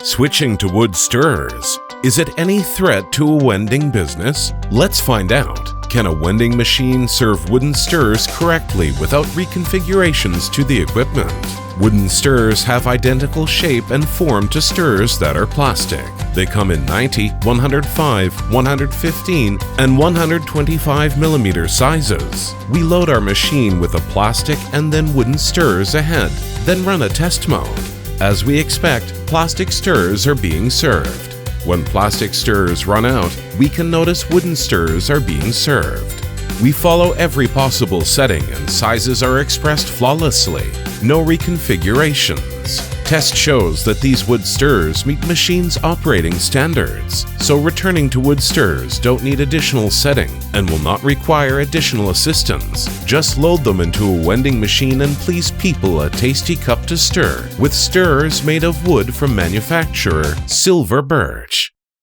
Switching to wood stirrers. Is it any threat to a vending business? Let's find out. Can a vending machine serve wooden stirrers correctly without reconfigurations to the equipment? Wooden stirrers have identical shape and form to stirrers that are plastic. They come in 90, 105, 115, and 125 mm sizes. We load our machine with a plastic and then wooden stirrers ahead, then run a test mode. As we expect, plastic stirrers are being served. When plastic stirrers run out, we can notice wooden stirrers are being served. We follow every possible setting and sizes are expressed flawlessly. No reconfigurations. Test shows that these wood stirrers meet machines' operating standards, so returning to wood stirrers don't need additional setting and will not require additional assistance. Just load them into a vending machine and please people a tasty cup to stir with stirrers made of wood from manufacturer Silver Birch.